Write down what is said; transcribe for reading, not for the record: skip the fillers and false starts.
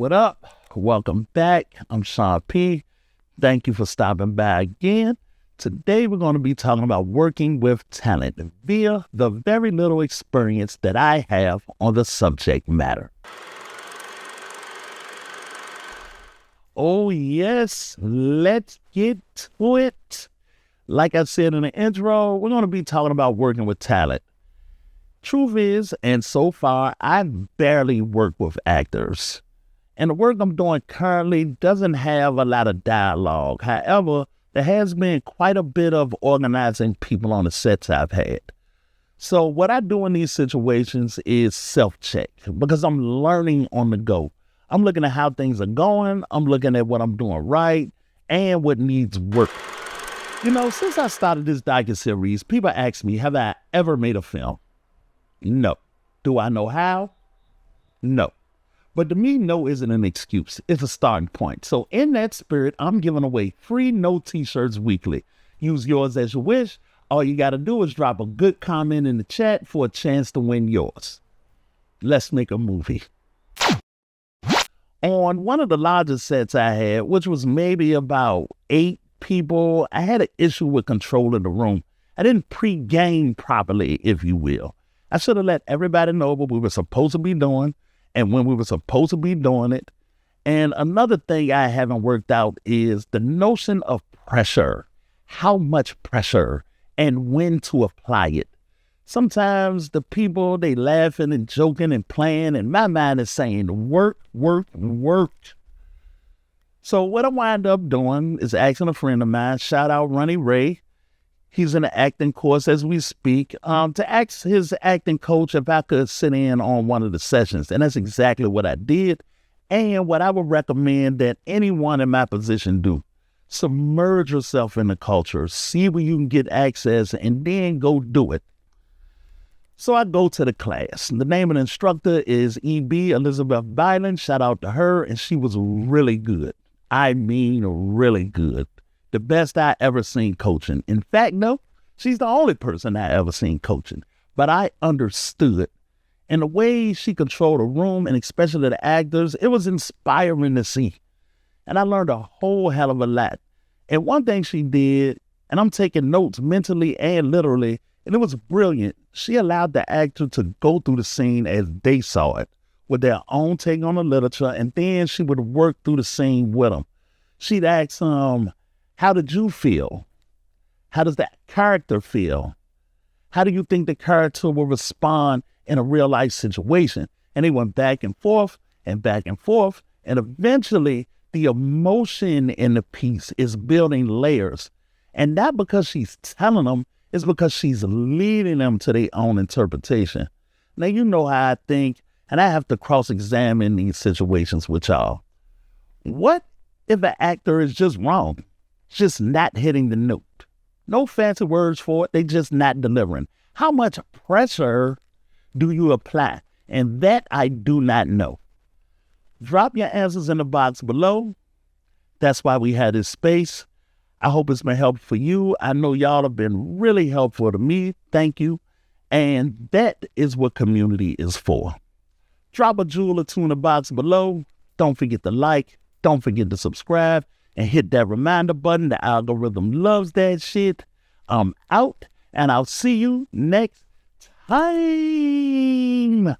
What up? Welcome back. I'm Sean P. Thank you for stopping by again. Today we're going to be talking about working with talent via the very little experience that I have on the subject matter. Oh yes, let's get to it. Like I said in the intro, we're going to be talking about working with talent. Truth is, and so far, I barely work with actors. And the work I'm doing currently doesn't have a lot of dialogue. However, there has been quite a bit of organizing people on the sets I've had. So what I do in these situations is self-check because I'm learning on the go. I'm looking at how things are going. I'm looking at what I'm doing right and what needs work. Since I started this docuseries, people ask me, have I ever made a film? No. Do I know how? No. But to me, no isn't an excuse. It's a starting point. So in that spirit, I'm giving away free no t-shirts weekly. Use yours as you wish. All you got to do is drop a good comment in the chat for a chance to win yours. Let's make a movie. On one of the largest sets I had, which was maybe about 8 people, I had an issue with controlling the room. I didn't pre-game properly, if you will. I should have let everybody know what we were supposed to be doing and when we were supposed to be doing it. And another thing I haven't worked out is the notion of pressure. How much pressure and when to apply it. Sometimes the people, they laughing and joking and playing, and my mind is saying work, work, work. So what I wind up doing is asking a friend of mine, shout out Ronnie Ray. He's in the acting course as we speak, to ask his acting coach if I could sit in on one of the sessions. And that's exactly what I did. And what I would recommend that anyone in my position do. Submerge yourself in the culture, see where you can get access, and then go do it. So I go to the class. The name of the instructor is E.B. Elizabeth Byland. Shout out to her. And she was really good. I mean, really good. The best I ever seen coaching. In fact, no, she's the only person I ever seen coaching. But I understood. And the way she controlled the room, and especially the actors, it was inspiring to see. And I learned a whole hell of a lot. And one thing she did, and I'm taking notes mentally and literally, and it was brilliant. She allowed the actor to go through the scene as they saw it, with their own take on the literature, and then she would work through the scene with them. She'd ask them, how did you feel? How does that character feel? How do you think the character will respond in a real life situation? And they went back and forth and back and forth. And eventually the emotion in the piece is building layers. And not because she's telling them, it's because she's leading them to their own interpretation. Now, you know how I think, and I have to cross-examine these situations with y'all. What if an actor is just wrong? Just not hitting the note. No fancy words for it. They just not delivering. How much pressure do you apply? And that I do not know. Drop your answers in the box below. That's why we had this space. I hope it's been helpful for you. I know y'all have been really helpful to me. Thank you. And that is what community is for. Drop a jewel or two in the box below. Don't forget to like. Don't forget to subscribe. And hit that reminder button. The algorithm loves that shit. I'm out, and I'll see you next time.